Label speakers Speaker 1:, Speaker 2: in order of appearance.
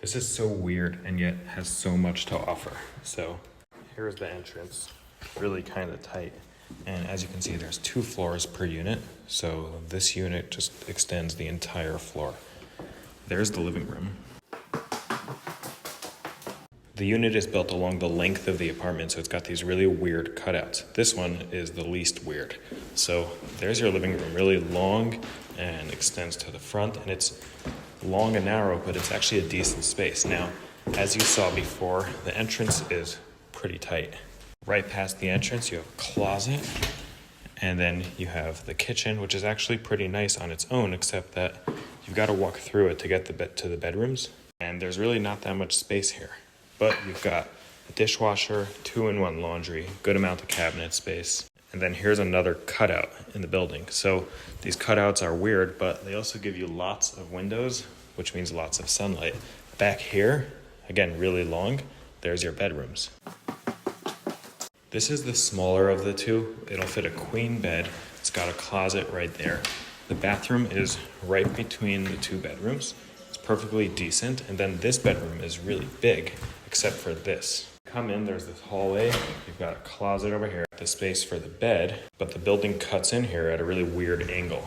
Speaker 1: This is so weird and yet has so much to offer. So here's the entrance, really kind of tight. And as you can see, there's 2 floors per unit. So this unit just extends the entire floor. There's the living room. The unit is built along the length of the apartment, so it's got these really weird cutouts. This one is the least weird. So there's your living room, really long and extends to the front, and it's long and narrow, but it's actually a decent space. Now, as you saw before, the entrance is pretty tight. Right past the entrance, you have a closet, and then you have the kitchen, which is actually pretty nice on its own, except that you've got to walk through it to get to the bedrooms, and there's really not that much space here. But you've got a dishwasher, 2-in-1 laundry, good amount of cabinet space. And then here's another cutout in the building. So these cutouts are weird, but they also give you lots of windows, which means lots of sunlight. Back here, again, really long, there's your bedrooms. This is the smaller of the two. It'll fit a queen bed. It's got a closet right there. The bathroom is right between the 2 bedrooms. It's perfectly decent. And then this bedroom is really big, except for this. Come in, there's this hallway. You've got a closet over here, the space for the bed, but the building cuts in here at a really weird angle.